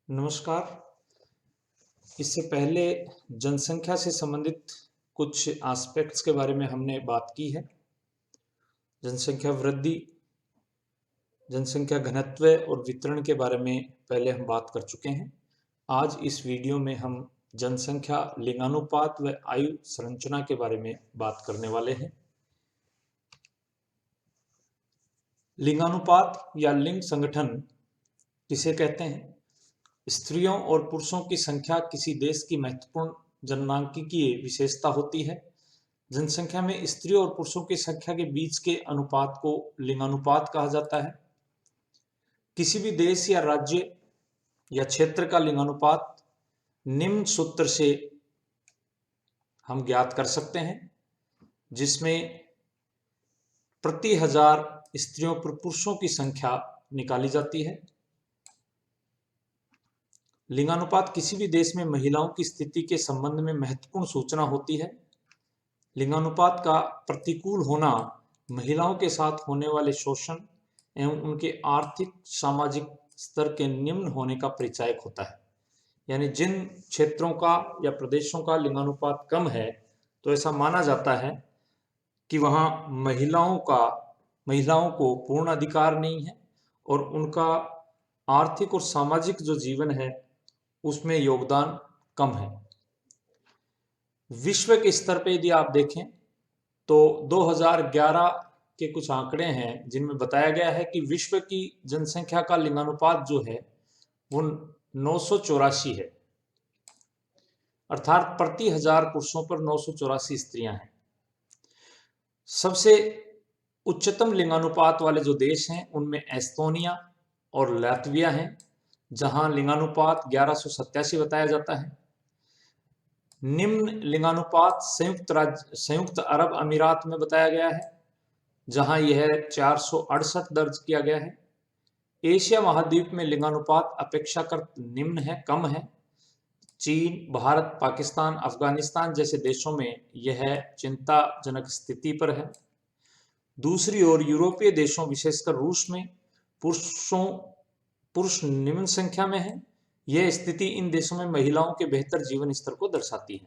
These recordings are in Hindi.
नमस्कार। इससे पहले जनसंख्या से संबंधित कुछ एस्पेक्ट्स के बारे में हमने बात की है। जनसंख्या वृद्धि, जनसंख्या घनत्व और वितरण के बारे में पहले हम बात कर चुके हैं। आज इस वीडियो में हम जनसंख्या, लिंगानुपात व आयु संरचना के बारे में बात करने वाले हैं। लिंगानुपात या लिंग संगठन किसे कहते हैं? स्त्रियों और पुरुषों की संख्या किसी देश की महत्वपूर्ण जनसांख्यिकीय विशेषता होती है। जनसंख्या में स्त्रियों और पुरुषों की संख्या के बीच के अनुपात को लिंगानुपात कहा जाता है। किसी भी देश या राज्य या क्षेत्र का लिंगानुपात निम्न सूत्र से हम ज्ञात कर सकते हैं, जिसमें प्रति हजार स्त्रियों पर पुरुषों की संख्या निकाली जाती है। लिंगानुपात किसी भी देश में महिलाओं की स्थिति के संबंध में महत्वपूर्ण सूचना होती है। लिंगानुपात का प्रतिकूल होना महिलाओं के साथ होने वाले शोषण एवं उनके आर्थिक सामाजिक स्तर के निम्न होने का परिचायक होता है। यानी जिन क्षेत्रों का या प्रदेशों का लिंगानुपात कम है, तो ऐसा माना जाता है कि वहाँ महिलाओं को पूर्ण अधिकार नहीं है और उनका आर्थिक और सामाजिक जो जीवन है उसमें योगदान कम है। विश्व के स्तर पे यदि आप देखें तो 2011 के कुछ आंकड़े हैं जिनमें बताया गया है कि विश्व की जनसंख्या का लिंगानुपात जो है वो 984 है, अर्थात प्रति हजार पुरुषों पर 984 स्त्रियां हैं। सबसे उच्चतम लिंगानुपात वाले जो देश हैं उनमें एस्तोनिया और लातविया हैं, जहां लिंगानुपात 1187 बताया जाता है। निम्न लिंगानुपात संयुक्त अरब अमीरात में बताया गया है, जहां यह 468 दर्ज किया गया है। एशिया महाद्वीप में लिंगानुपात अपेक्षाकृत निम्न है, कम है। चीन, भारत, पाकिस्तान, अफगानिस्तान जैसे देशों में यह चिंताजनक स्थिति पर है। दूसरी ओर यूरोपीय देशों, विशेषकर रूस में पुरुष निम्न संख्या में है। यह स्थिति इन देशों में महिलाओं के बेहतर जीवन स्तर को दर्शाती है।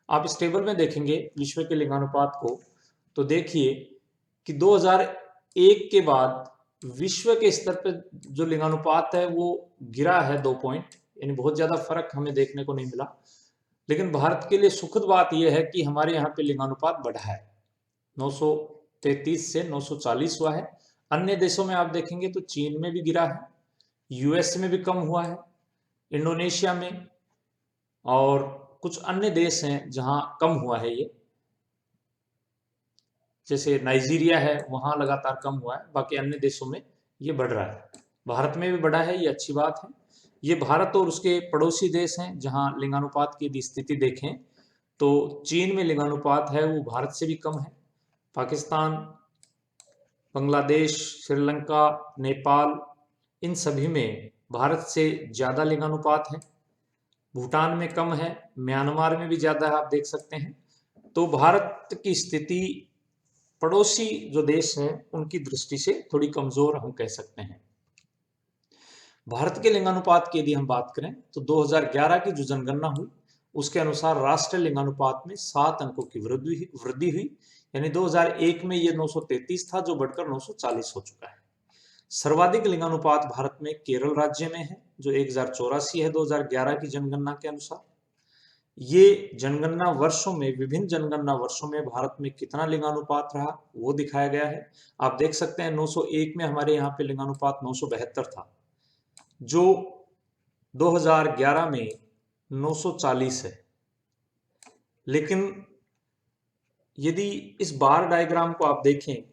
आप इस टेबल में देखेंगे विश्व के लिंगानुपात को, तो देखिए कि 2001 के बाद विश्व के स्तर पर जो लिंगानुपात है वो गिरा है 2 पॉइंट, यानी बहुत ज्यादा फर्क हमें देखने को नहीं मिला। लेकिन भारत के लिए सुखद बात यह है कि हमारे यहाँ पे लिंगानुपात बढ़ा है, 933 से 940 हुआ है। अन्य देशों में आप देखेंगे तो चीन में भी गिरा है, यूएस में भी कम हुआ है, इंडोनेशिया में, और कुछ अन्य देश हैं जहां कम हुआ है ये, जैसे नाइजीरिया है, वहां लगातार कम हुआ है। बाकी अन्य देशों में ये बढ़ रहा है। भारत में भी बढ़ा है, ये अच्छी बात है। ये भारत और उसके पड़ोसी देश हैं जहां लिंगानुपात की यदि स्थिति देखें तो चीन में लिंगानुपात है वो भारत से भी कम है। पाकिस्तान, बांग्लादेश, श्रीलंका, नेपाल, इन सभी में भारत से ज्यादा लिंगानुपात है। भूटान में कम है, म्यांमार में भी ज्यादा है, आप देख सकते हैं। तो भारत की स्थिति पड़ोसी जो देश हैं उनकी दृष्टि से थोड़ी कमजोर हम कह सकते हैं। भारत के लिंगानुपात की यदि हम बात करें तो 2011 की जो जनगणना हुई उसके अनुसार राष्ट्रीय लिंगानुपात में 7 अंकों की वृद्धि हुई। यानी 2001 में ये 933 था, जो बढ़कर 940 हो चुका है। सर्वाधिक लिंगानुपात भारत में केरल राज्य में है, जो 1084 है 2011 की जनगणना के अनुसार। ये जनगणना वर्षों में, विभिन्न जनगणना वर्षों में भारत में कितना लिंगानुपात रहा वो दिखाया गया है। आप देख सकते हैं 901 में हमारे यहाँ पे लिंगानुपात 972 था, जो 2011 में 940 है। लेकिन यदि इस बार डायग्राम को आप देखें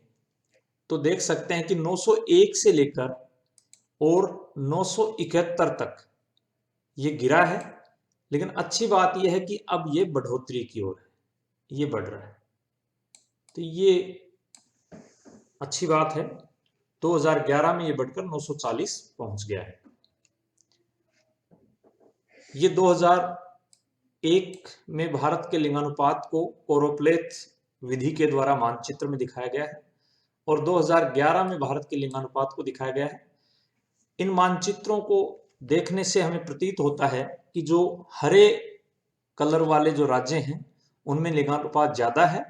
तो देख सकते हैं कि 901 से लेकर और 971 तक ये गिरा है। लेकिन अच्छी बात यह है कि अब ये बढ़ोतरी की ओर है, ये बढ़ रहा है, तो ये अच्छी बात है। 2011 में ये बढ़कर 940 पहुंच गया है। ये 2001 में भारत के लिंगानुपात को कोरोप्लेथ विधि के द्वारा मानचित्र में दिखाया गया है और 2011 में भारत के लिंगानुपात को दिखाया गया है। इन मानचित्रों को देखने से हमें प्रतीत होता है कि जो हरे कलर वाले जो राज्य हैं उनमें लिंगानुपात ज़्यादा है,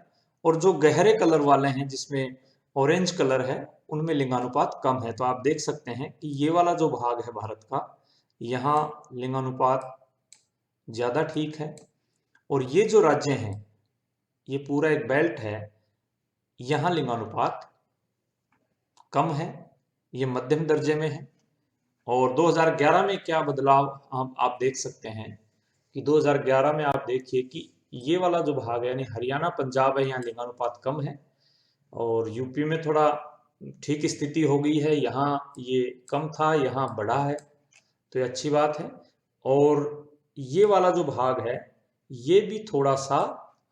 और जो गहरे कलर वाले हैं जिसमें ऑरेंज कलर है उनमें लिंगानुपात कम है। तो आप देख सकते हैं कि ये वाला जो भाग है भारत का, यहाँ लिंगानुपात ज़्यादा ठीक है, और ये जो राज्य हैं, ये पूरा एक बेल्ट है, यहाँ लिंगानुपात कम है, ये मध्यम दर्जे में है। और 2011 में क्या बदलाव आप देख सकते हैं कि 2011 में आप देखिए कि ये वाला जो भाग है यानी हरियाणा पंजाब है, यहाँ लिंगानुपात कम है, और यूपी में थोड़ा ठीक स्थिति हो गई है, यहाँ ये कम था, यहाँ बढ़ा है, तो ये अच्छी बात है। और ये वाला जो भाग है ये भी थोड़ा सा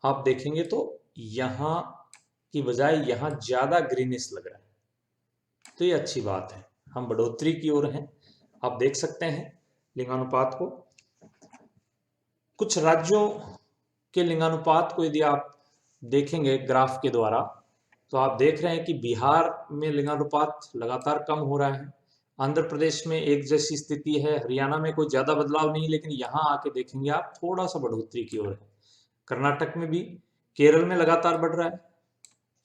आप देखेंगे तो यहाँ की बजाय यहाँ ज़्यादा ग्रीनिश लग रहा है, तो ये अच्छी बात है, हम बढ़ोतरी की ओर हैं। आप देख सकते हैं लिंगानुपात को। कुछ राज्यों के लिंगानुपात को यदि आप देखेंगे ग्राफ के द्वारा, तो आप देख रहे हैं कि बिहार में लिंगानुपात लगातार कम हो रहा है, आंध्र प्रदेश में एक जैसी स्थिति है, हरियाणा में कोई ज़्यादा बदलाव नहीं, लेकिन यहाँ आके देखेंगे आप थोड़ा सा बढ़ोतरी की ओर है। कर्नाटक में भी, केरल में लगातार बढ़ रहा है,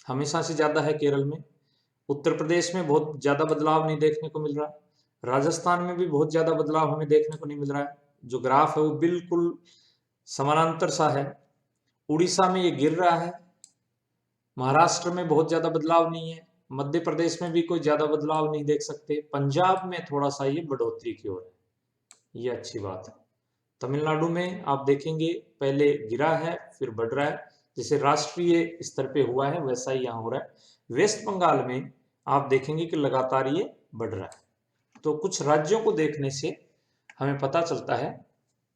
हमेशा से ज़्यादा है केरल में। उत्तर प्रदेश में बहुत ज़्यादा बदलाव नहीं देखने को मिल रहा, राजस्थान में भी बहुत ज़्यादा बदलाव हमें देखने को नहीं मिल रहा है, जो ग्राफ है वो बिल्कुल समानांतर सा है। उड़ीसा में ये गिर रहा है, महाराष्ट्र में बहुत ज़्यादा बदलाव नहीं है, मध्य प्रदेश में भी कोई ज़्यादा बदलाव नहीं देख सकते, पंजाब में थोड़ा सा ये बढ़ोतरी की ओर है, ये अच्छी बात है। तमिलनाडु में आप देखेंगे पहले गिरा है फिर बढ़ रहा है, जैसे राष्ट्रीय स्तर पे हुआ है वैसा ही यहाँ हो रहा है। वेस्ट बंगाल में आप देखेंगे कि लगातार ये बढ़ रहा है। तो कुछ राज्यों को देखने से हमें पता चलता है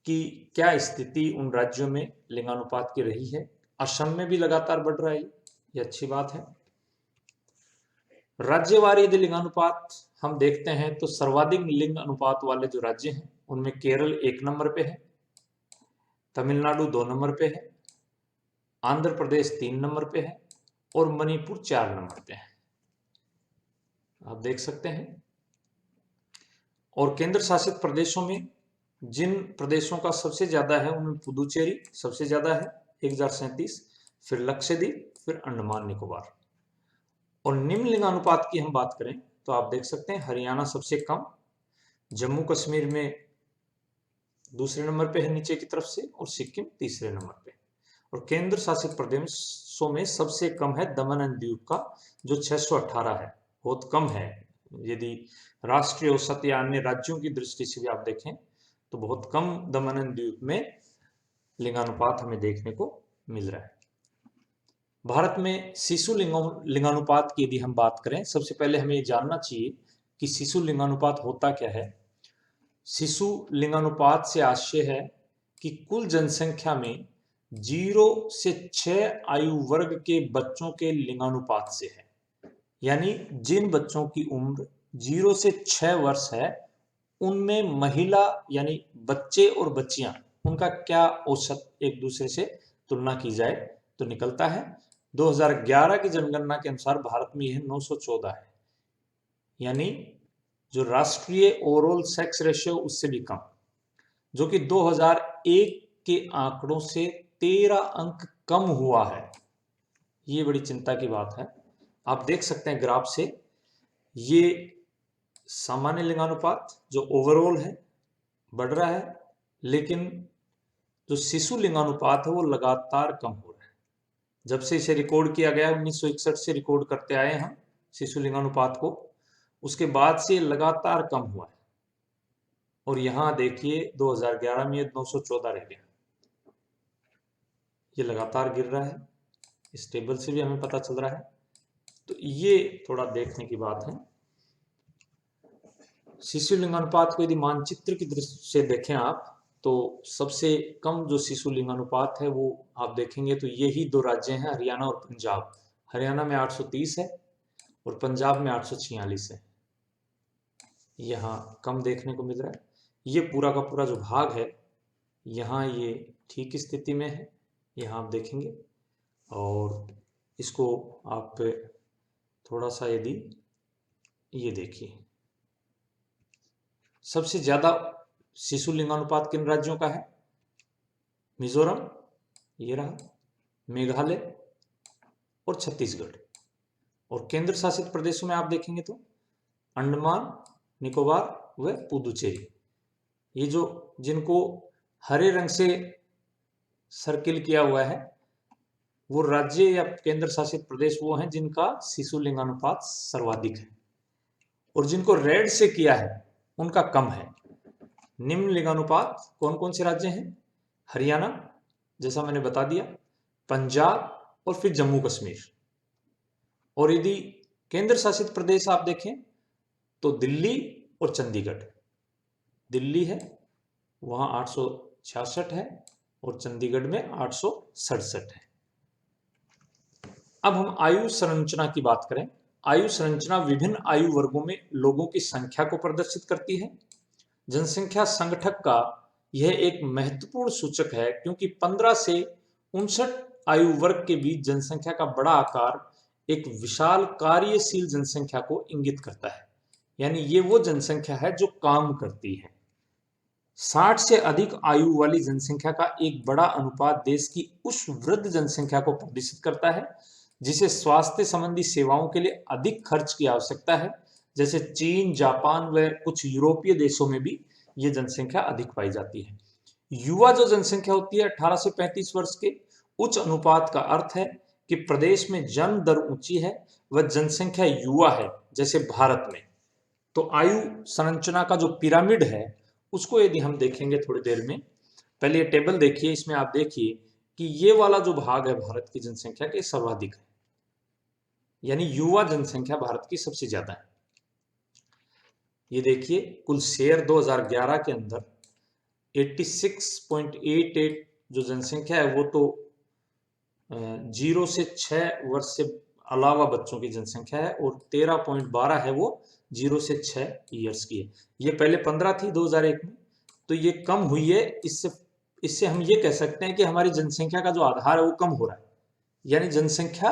कि क्या स्थिति उन राज्यों में लिंगानुपात की रही है। असम में भी लगातार बढ़ रहा है, ये अच्छी बात है। राज्यवार यदि लिंगानुपात हम देखते हैं तो सर्वाधिक लिंग अनुपात वाले जो राज्य हैं उनमें केरल 1 नंबर पे है, तमिलनाडु 2 नंबर पे है, आंध्र प्रदेश 3 नंबर पे है, और मणिपुर 4 नंबर पे है, आप देख सकते हैं। और केंद्र शासित प्रदेशों में जिन प्रदेशों का सबसे ज्यादा है उनमें पुदुचेरी सबसे ज्यादा है 1037, फिर लक्षद्वीप, फिर अंडमान निकोबार। और निम्न लिंगानुपात की हम बात करें तो आप देख सकते हैं हरियाणा सबसे कम, जम्मू कश्मीर में दूसरे नंबर पे है नीचे की तरफ से, और सिक्किम तीसरे नंबर पे। और केंद्र शासित प्रदेशों में सबसे कम है दमन एंड दीव का, जो 618 है, बहुत कम है। यदि राष्ट्रीय औसत या अन्य राज्यों की दृष्टि से भी आप देखें तो बहुत कम दमन एंड दीव में लिंगानुपात हमें देखने को मिल रहा है। भारत में शिशु लिंगानुपात की यदि हम बात करें, सबसे पहले हमें जानना चाहिए कि शिशु लिंगानुपात होता क्या है। शिशु लिंगानुपात से आशय है कि कुल जनसंख्या में 0 से 6 आयु वर्ग के बच्चों के लिंगानुपात से है, यानी जिन बच्चों की उम्र 0 से 6 वर्ष है उनमें महिला यानी बच्चे और बच्चियां उनका क्या औसत एक दूसरे से तुलना की जाए तो निकलता है 2011 की जनगणना के अनुसार भारत में यह 914 है, यानी जो राष्ट्रीय ओवरऑल सेक्स रेशियो उससे भी कम, जो कि 2001 के आंकड़ों से 13 अंक कम हुआ है। ये बड़ी चिंता की बात है। आप देख सकते हैं ग्राफ से, ये सामान्य लिंगानुपात जो ओवरऑल है बढ़ रहा है, लेकिन जो शिशु लिंगानुपात है वो लगातार कम हो रहा है। जब से इसे रिकॉर्ड किया गया 1961 से रिकॉर्ड करते आए हम शिशु लिंगानुपात को, उसके बाद से लगातार कम हुआ है। और यहाँ देखिए 2011 में ये 914 रह गया, ये लगातार गिर रहा है, इस टेबल से भी हमें पता चल रहा है। तो ये थोड़ा देखने की बात है। शिशु लिंगानुपात को यदि मानचित्र की दृष्टि से देखें आप, तो सबसे कम जो शिशु लिंगानुपात है वो आप देखेंगे तो यही दो राज्य हैं, हरियाणा और पंजाब। हरियाणा में 830 है और पंजाब में 846 है, यहाँ कम देखने को मिल रहा है। ये पूरा का पूरा जो भाग है यहाँ ये ठीक स्थिति में है, यहाँ आप देखेंगे। और इसको आप थोड़ा सा यदि ये देखिए सबसे ज्यादा शिशु लिंगानुपात किन राज्यों का है? मिजोरम, ये रहा, मेघालय और छत्तीसगढ़। और केंद्र शासित प्रदेशों में आप देखेंगे तो अंडमान निकोबार व पुदुचेरी। ये जो जिनको हरे रंग से सर्किल किया हुआ है वो राज्य या केंद्र शासित प्रदेश वो हैं जिनका शिशु लिंगानुपात सर्वाधिक है, और जिनको रेड से किया है उनका कम है। निम्न लिंगानुपात कौन कौन से राज्य हैं? हरियाणा, जैसा मैंने बता दिया, पंजाब और फिर जम्मू कश्मीर। और यदि केंद्र शासित प्रदेश आप देखें तो दिल्ली और चंडीगढ़। दिल्ली है वहां 866 है और चंडीगढ़ में 867 है। अब हम आयु संरचना की बात करें। आयु संरचना विभिन्न आयु वर्गों में लोगों की संख्या को प्रदर्शित करती है। जनसंख्या संगठक का यह एक महत्वपूर्ण सूचक है क्योंकि 15 से 59 आयु वर्ग के बीच जनसंख्या का बड़ा आकार एक विशाल कार्यशील जनसंख्या को इंगित करता है, यानी ये वो जनसंख्या है जो काम करती है। 60 से अधिक आयु वाली जनसंख्या का एक बड़ा अनुपात देश की उस वृद्ध जनसंख्या को प्रदर्शित करता है जिसे स्वास्थ्य संबंधी सेवाओं के लिए अधिक खर्च की आवश्यकता है। जैसे चीन, जापान व कुछ यूरोपीय देशों में भी ये जनसंख्या अधिक पाई जाती है। युवा जो जनसंख्या होती है 18 से 35 वर्ष के, उच्च अनुपात का अर्थ है कि प्रदेश में जन्म दर ऊंची है व जनसंख्या युवा है, जैसे भारत में। तो आयु संरचना का जो पिरामिड है उसको यदि हम देखेंगे थोड़ी देर में, पहले ये टेबल देखिए, इसमें आप देखिए कि ये वाला जो भाग है भारत की जनसंख्या के सर्वाधिक है, यानी युवा जनसंख्या भारत की सबसे ज्यादा है। ये देखिए कुल शेयर 2011 के अंदर 86.88 जो जनसंख्या है वो तो 0 से 6 वर्ष से अलावा बच्चों की जनसंख्या है, और 13.12 है वो 0 से 6 ईयर्स की है। ये पहले 15 थी 2001 में, तो ये कम हुई है। इससे हम ये कह सकते हैं कि हमारी जनसंख्या का जो आधार है वो कम हो रहा है, यानी जनसंख्या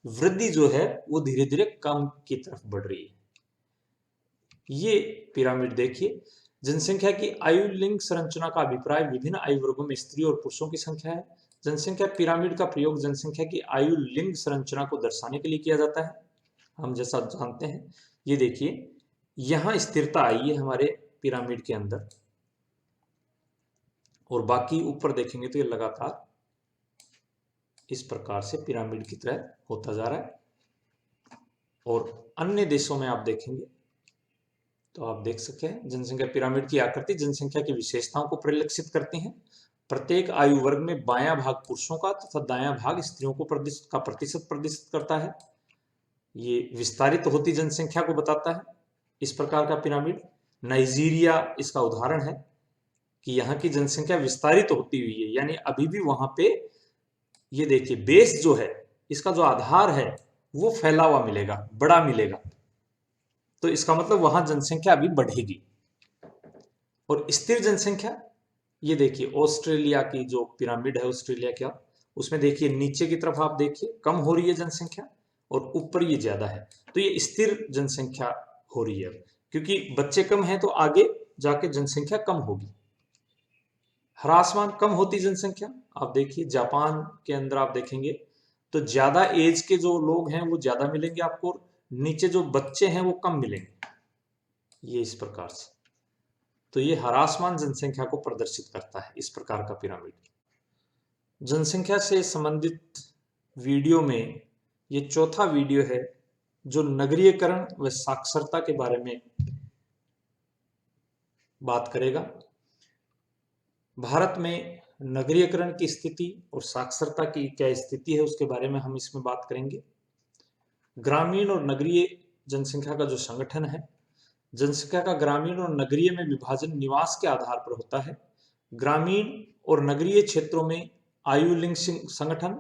वृद्धि जो है वो धीरे धीरे कम की तरफ बढ़ रही है। ये पिरामिड देखिए, जनसंख्या की आयु लिंग संरचना का अभिप्राय विभिन्न आयु वर्गों में स्त्री और पुरुषों की संख्या है। जनसंख्या पिरामिड का प्रयोग जनसंख्या की आयु लिंग संरचना को दर्शाने के लिए किया जाता है, हम जैसा जानते हैं। ये देखिए यहां स्थिरता आई है हमारे पिरामिड के अंदर, और बाकी ऊपर देखेंगे तो ये लगातार इस प्रकार से पिरामिड की तरह होता जा रहा है। और अन्य देशों में आप देखेंगे तो आप देख सकते हैं जनसंख्या पिरामिड की आकृति जनसंख्या की विशेषताओं को परिलक्षित करती हैं। प्रत्येक आयु वर्ग में बायां भाग पुरुषों का तथा दायां भाग स्त्रियों को प्रतिशत प्रदर्शित करता है। ये विस्तारित होती जनसंख्या को बताता है, इस प्रकार का पिरामिड। नाइजीरिया इसका उदाहरण है कि यहाँ की जनसंख्या विस्तारित होती हुई है, यानी अभी भी वहां पे ये देखिए बेस जो है, इसका जो आधार है वो फैला हुआ मिलेगा, बड़ा मिलेगा, तो इसका मतलब वहां जनसंख्या अभी बढ़ेगी। और स्थिर जनसंख्या, ये देखिए ऑस्ट्रेलिया की जो पिरामिड है ऑस्ट्रेलिया का, उसमें देखिए नीचे की तरफ आप देखिए कम हो रही है जनसंख्या और ऊपर ये ज्यादा है, तो ये स्थिर जनसंख्या हो रही है, क्योंकि बच्चे कम हैं तो आगे जाके जनसंख्या कम होगी। ह्रासमान कम होती जनसंख्या, आप देखिए जापान के अंदर आप देखेंगे तो ज्यादा एज के जो लोग हैं वो ज्यादा मिलेंगे आपको, और नीचे जो बच्चे हैं वो कम मिलेंगे, ये इस प्रकार से। तो ये ह्रासमान जनसंख्या को प्रदर्शित करता है, इस प्रकार का पिरामिड। जनसंख्या से संबंधित वीडियो में ये चौथा वीडियो है जो नगरीयकरण व साक्षरता के बारे में बात करेगा। भारत में नगरीयकरण की स्थिति और साक्षरता की क्या स्थिति है उसके बारे में हम इसमें बात करेंगे। ग्रामीण और नगरीय जनसंख्या का जो संगठन है, जनसंख्या का ग्रामीण और नगरीय में विभाजन निवास के आधार पर होता है। ग्रामीण और नगरीय क्षेत्रों में आयु लिंग संगठन,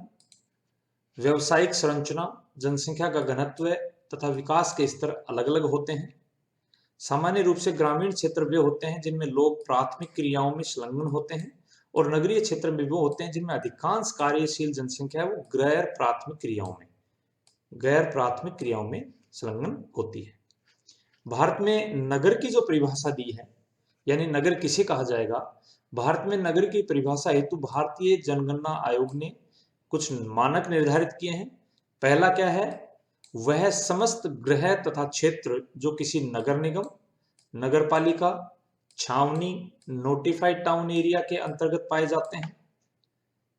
व्यवसायिक संरचना, जनसंख्या का घनत्व तथा विकास के स्तर अलग अलग होते हैं। सामान्य रूप से ग्रामीण क्षेत्र वे होते हैं जिनमें लोग प्राथमिक क्रियाओं में संलग्न होते हैं, और नगरीय क्षेत्र में वो होते हैं जिनमें अधिकांश कार्यशील जनसंख्या है वो गैर प्राथमिक क्रियाओं में संलग्न होती है। भारत में नगर की जो परिभाषा दी है यानी नगर किसे कहा जाएगा? भारत में नगर की परिभाषा हेतु भारतीय जनगणना आयोग ने कुछ मानक निर्धारित किए हैं। पहला क्या है? वह समस्त गृह तथा क्षेत्र जो किसी नगर निगम, नगरपालिका, छावनी, नोटिफाइड टाउन एरिया के अंतर्गत पाए जाते हैं,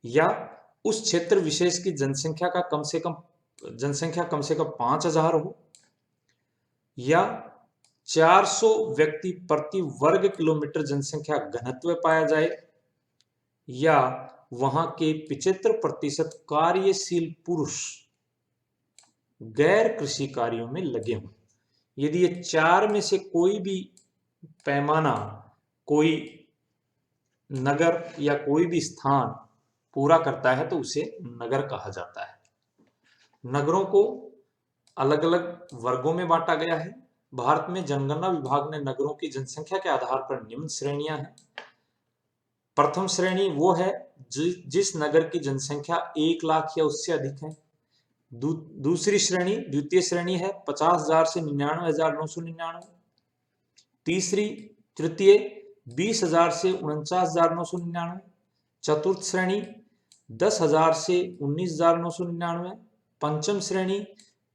या उस क्षेत्र विशेष की जनसंख्या कम से कम 5,000 हो, या 400 व्यक्ति प्रति वर्ग किलोमीटर जनसंख्या घनत्व पाया जाए, या वहां के 75% कार्यशील पुरुष गैर कृषि कार्यों में लगे हों। यदि ये 4 में से कोई भी पैमाना कोई नगर या कोई भी स्थान पूरा करता है तो उसे नगर कहा जाता है। नगरों को अलग अलग वर्गों में बांटा गया है। भारत में जनगणना विभाग ने नगरों की जनसंख्या के आधार पर निम्न श्रेणियां हैं। प्रथम श्रेणी वो है जिस नगर की जनसंख्या 1 लाख या उससे अधिक है। दूसरी श्रेणी, द्वितीय श्रेणी है 50,000 से 99,999। तृतीय 20,000 से 49,999। चतुर्थ श्रेणी 10,000 से 19,999। पंचम श्रेणी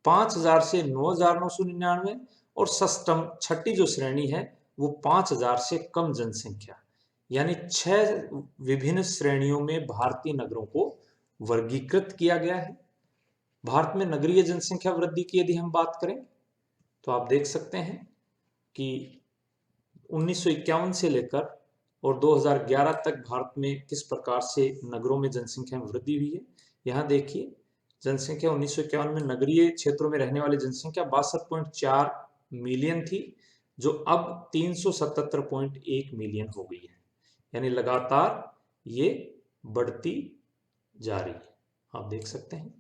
5,000 से 9,999। और षष्टम, छठी जो श्रेणी है वो 5,000 से कम जनसंख्या, यानी 6 विभिन्न श्रेणियों में भारतीय नगरों को वर्गीकृत किया गया है। भारत में नगरीय जनसंख्या वृद्धि की यदि हम बात करें तो आप देख सकते हैं कि 1951 से लेकर और 2011 तक भारत में किस प्रकार से नगरों में जनसंख्या में वृद्धि हुई है। यहाँ देखिए, जनसंख्या 1951 में नगरीय क्षेत्रों में रहने वाली जनसंख्या 62.4 मिलियन थी, जो अब 377.1 मिलियन हो गई है, यानी लगातार ये बढ़ती जा रही है। आप देख सकते हैं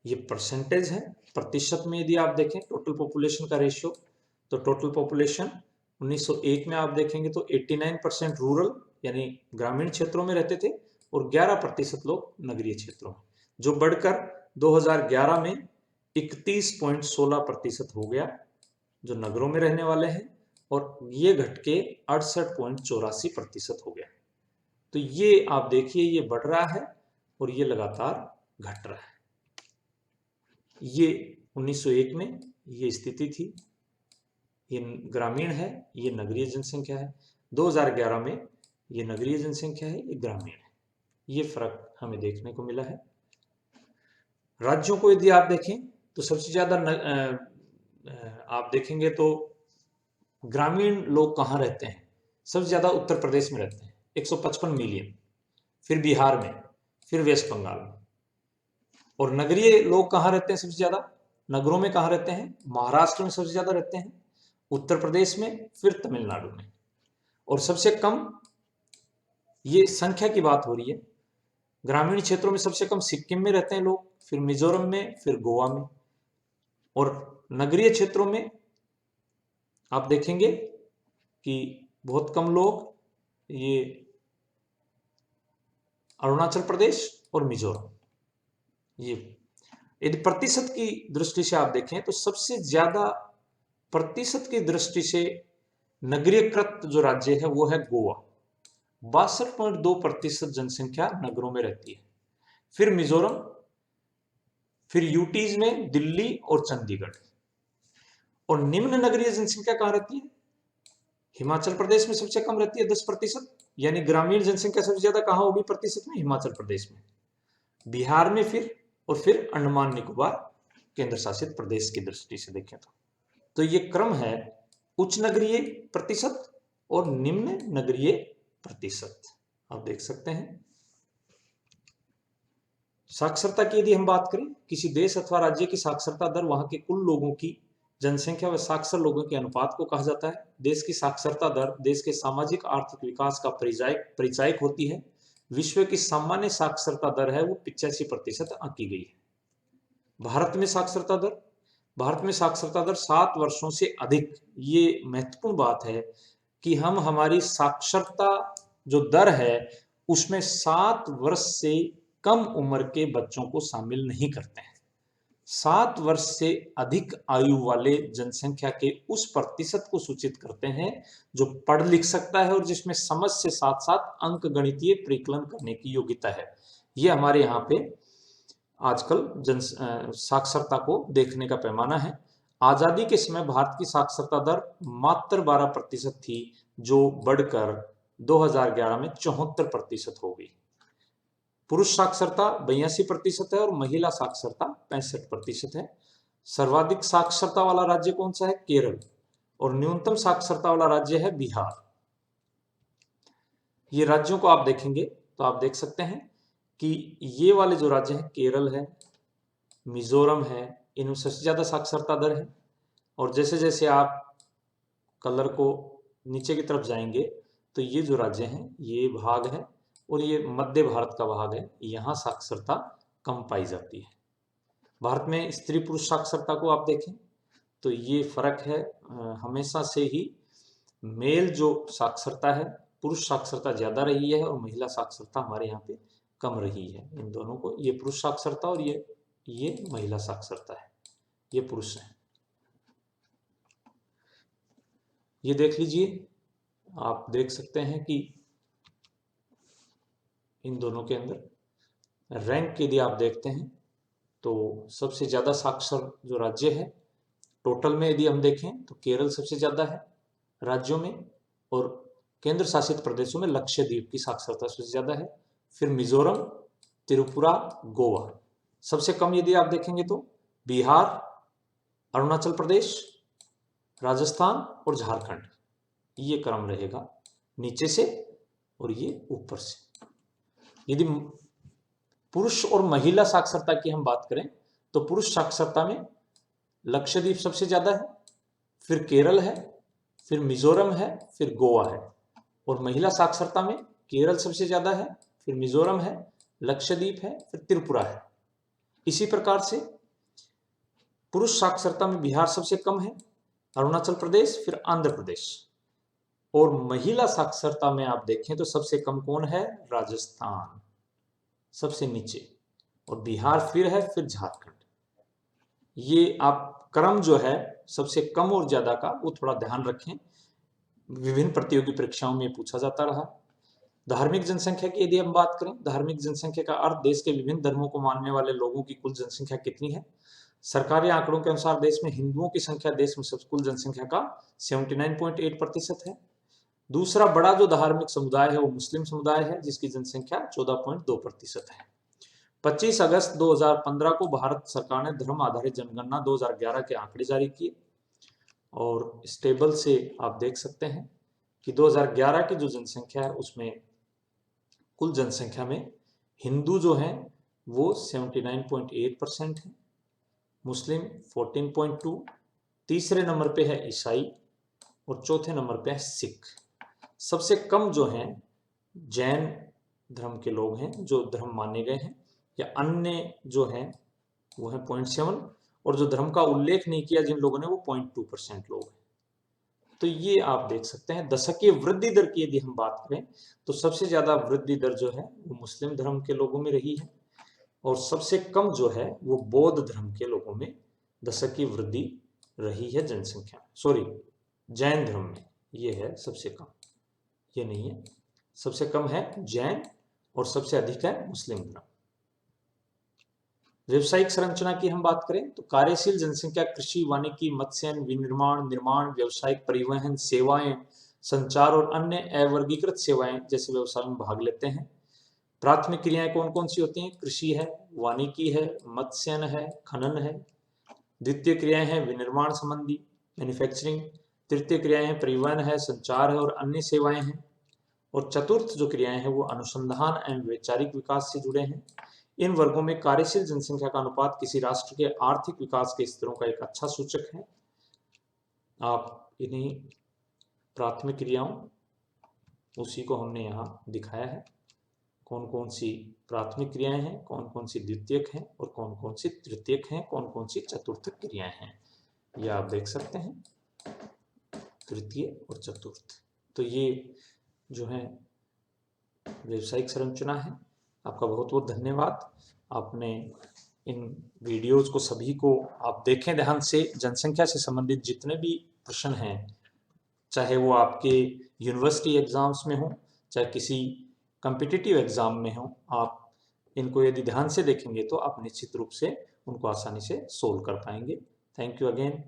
ये परसेंटेज है, प्रतिशत में यदि आप देखें टोटल पॉपुलेशन का रेशियो, तो टोटल पॉपुलेशन 1901 में आप देखेंगे तो 89% रूरल यानी ग्रामीण क्षेत्रों में रहते थे और 11% लोग नगरीय क्षेत्रों में, जो बढ़कर 2011 में 31.16% हो गया जो नगरों में रहने वाले हैं, और ये घट के 68.84% हो गया। तो ये आप देखिए ये बढ़ रहा है और ये लगातार घट रहा है। ये 1901 में ये स्थिति थी, ये ग्रामीण है, ये नगरीय जनसंख्या है। 2011 में ये नगरीय जनसंख्या है, ये ग्रामीण है। ये फर्क हमें देखने को मिला है। राज्यों को यदि आप देखें तो सबसे ज्यादा आप देखेंगे तो ग्रामीण लोग कहाँ रहते हैं? सबसे ज्यादा उत्तर प्रदेश में रहते हैं 155 मिलियन, फिर बिहार में, फिर वेस्ट बंगाल में। और नगरीय लोग कहाँ रहते हैं सबसे ज्यादा? नगरों में कहाँ रहते हैं? महाराष्ट्र में सबसे ज्यादा रहते हैं, उत्तर प्रदेश में, फिर तमिलनाडु में। और सबसे कम, ये संख्या की बात हो रही है, ग्रामीण क्षेत्रों में सबसे कम सिक्किम में रहते हैं लोग, फिर मिजोरम में, फिर गोवा में। और नगरीय क्षेत्रों में आप देखेंगे कि बहुत कम लोग ये अरुणाचल प्रदेश और मिजोरम। ये यदि प्रतिशत की दृष्टि से आप देखें तो सबसे ज्यादा प्रतिशत की दृष्टि से नगरीयकृत जो राज्य है वो है गोवा, 62.2% जनसंख्या नगरों में रहती है। फिर मिजोरम, फिर यूटीज में दिल्ली और चंडीगढ़। और निम्न नगरीय जनसंख्या कहां रहती है? हिमाचल प्रदेश में सबसे कम रहती है 10%, यानी ग्रामीण जनसंख्या सबसे ज्यादा कहां होगी प्रतिशत में? हिमाचल प्रदेश में, बिहार में, फिर अंडमान निकोबार केंद्र शासित प्रदेश की दृष्टि से देखें तो ये क्रम है उच्च नगरीय प्रतिशत और निम्न नगरीय प्रतिशत। आप देख सकते हैं। साक्षरता की यदि हम बात करें, किसी देश अथवा राज्य की साक्षरता दर वहां के कुल लोगों की जनसंख्या व साक्षर लोगों के अनुपात को कहा जाता है। देश की साक्षरता दर देश के सामाजिक आर्थिक विकास का परिचायक होती है। विश्व की सामान्य साक्षरता दर है वो 85% आंकी गई है। भारत में साक्षरता दर 7 वर्षों से अधिक, ये महत्वपूर्ण बात है कि हम हमारी साक्षरता जो दर है उसमें 7 वर्ष से कम उम्र के बच्चों को शामिल नहीं करते हैं। 7 वर्ष से अधिक आयु वाले जनसंख्या के उस प्रतिशत को सूचित करते हैं जो पढ़ लिख सकता है और जिसमें समझ से साथ साथ अंक गणितीय परिकलन करने की योग्यता है। ये हमारे यहाँ पे आजकल साक्षरता को देखने का पैमाना है। आजादी के समय भारत की साक्षरता दर मात्र 12% थी, जो बढ़कर 2011 में 74% हो गई। पुरुष साक्षरता 82% है और महिला साक्षरता 65% है। सर्वाधिक साक्षरता वाला राज्य कौन सा है? केरल। और न्यूनतम साक्षरता वाला राज्य है बिहार। ये राज्यों को आप देखेंगे तो आप देख सकते हैं कि ये वाले जो राज्य हैं, केरल है, मिजोरम है, इनमें सबसे ज्यादा साक्षरता दर है। और जैसे जैसे आप कलर को नीचे की तरफ जाएंगे तो ये जो राज्य हैं, ये भाग है और ये मध्य भारत का भाग है, यहाँ साक्षरता कम पाई जाती है। भारत में स्त्री पुरुष साक्षरता को आप देखें तो ये फर्क है। हमेशा से ही मेल जो साक्षरता है, पुरुष साक्षरता ज्यादा रही है और महिला साक्षरता हमारे यहाँ पे कम रही है। इन दोनों को, ये पुरुष साक्षरता और ये महिला साक्षरता है, ये पुरुष है। ये देख लीजिए, आप देख सकते हैं कि इन दोनों के अंदर रैंक यदि आप देखते हैं तो सबसे ज्यादा साक्षर जो राज्य है टोटल में यदि हम देखें तो केरल सबसे ज्यादा है राज्यों में, और केंद्र शासित प्रदेशों में लक्षद्वीप की साक्षरता सबसे ज्यादा है। फिर मिजोरम, त्रिपुरा, गोवा। सबसे कम यदि आप देखेंगे तो बिहार, अरुणाचल प्रदेश, राजस्थान और झारखंड। ये क्रम रहेगा नीचे से और ये ऊपर से। यदि पुरुष और महिला साक्षरता की हम बात करें तो पुरुष साक्षरता में लक्षद्वीप सबसे ज्यादा है, फिर केरल है, फिर मिजोरम है, फिर गोवा है। और महिला साक्षरता में केरल सबसे ज्यादा है, फिर मिजोरम है, लक्षद्वीप है, फिर त्रिपुरा है। इसी प्रकार से पुरुष साक्षरता में बिहार सबसे कम है, अरुणाचल प्रदेश, फिर आंध्र प्रदेश। और महिला साक्षरता में आप देखें तो सबसे कम कौन है? राजस्थान सबसे नीचे, और बिहार फिर है, फिर झारखंड। ये आप क्रम जो है सबसे कम और ज्यादा का वो थोड़ा ध्यान रखें, विभिन्न प्रतियोगी परीक्षाओं में पूछा जाता रहा। धार्मिक जनसंख्या की यदि हम बात करें, धार्मिक जनसंख्या का अर्थ देश के विभिन्न धर्मों को मानने वाले लोगों की कुल जनसंख्या कितनी है। सरकारी आंकड़ों के अनुसार देश में हिंदुओं की संख्या देश में सब कुल जनसंख्या का 79.8% है। दूसरा बड़ा जो धार्मिक समुदाय है वो मुस्लिम समुदाय है, जिसकी जनसंख्या 14.2% है। 25 अगस्त 2015 को भारत सरकार ने धर्म आधारित जनगणना 2011 के आंकड़े जारी किए, और इस टेबल से आप देख सकते हैं कि 2011 की जो जनसंख्या है उसमें कुल जनसंख्या में हिंदू जो हैं वो 79.8% है, मुस्लिम 14.2, तीसरे नंबर पे है ईसाई और चौथे नंबर पे है सिख। सबसे कम जो हैं जैन धर्म के लोग हैं, जो धर्म माने गए हैं, या अन्य जो हैं वो है 0.7, और जो धर्म का उल्लेख नहीं किया जिन लोगों ने वो 0.2% लोग हैं। तो ये आप देख सकते हैं। दशकीय वृद्धि दर की यदि हम बात करें तो सबसे ज्यादा वृद्धि दर जो है वो मुस्लिम धर्म के लोगों में रही है, और सबसे कम जो है वो बौद्ध धर्म के लोगों में दशकीय वृद्धि रही है जनसंख्या, सॉरी जैन धर्म में ये है सबसे कम, ये नहीं है। सबसे कम है जैन और सबसे अधिक है मुस्लिम धर्म। व्यवसायिक संरचना की हम बात करें तो कार्यशील जनसंख्या कृषि, वानिकी, मत्स्य, विनिर्माण, निर्माण, व्यावसायिक, परिवहन, सेवाएं, संचार और अन्य अवर्गीकृत सेवाएं जैसे व्यवसाय में भाग लेते हैं। प्राथमिक क्रियाएं कौन कौन सी होती हैं? कृषि है, वानिकी है, मत्स्यन है, खनन है। द्वितीय क्रियाएं हैं विनिर्माण संबंधी, मैन्युफैक्चरिंग। तृतीय क्रियाएं हैं परिवहन है, संचार है और अन्य सेवाएं हैं। और चतुर्थ जो क्रियाएं हैं वो अनुसंधान एवं वैचारिक विकास से जुड़े हैं। इन वर्गों में कार्यशील जनसंख्या का अनुपात किसी राष्ट्र के आर्थिक विकास के स्तरों का एक अच्छा सूचक है। आप इन्हीं प्राथमिक क्रियाओं उसी को हमने यहाँ दिखाया है, कौन कौन सी प्राथमिक क्रियाएं हैं, कौन कौन सी द्वितीयक हैं और कौन कौन सी तृतीयक हैं, कौन कौन सी चतुर्थ क्रियाएं हैं, ये आप देख सकते हैं, तृतीय और चतुर्थ। तो ये जो है व्यावसायिक संरचना है। आपका बहुत बहुत धन्यवाद, आपने इन वीडियोज़ को सभी को आप देखें ध्यान से। जनसंख्या से संबंधित जितने भी प्रश्न हैं, चाहे वो आपके यूनिवर्सिटी एग्ज़ाम्स में हो, चाहे किसी कॉम्पिटिटिव एग्ज़ाम में हो, आप इनको यदि ध्यान से देखेंगे तो आप निश्चित रूप से उनको आसानी से सोल्व कर पाएंगे। Thank you again.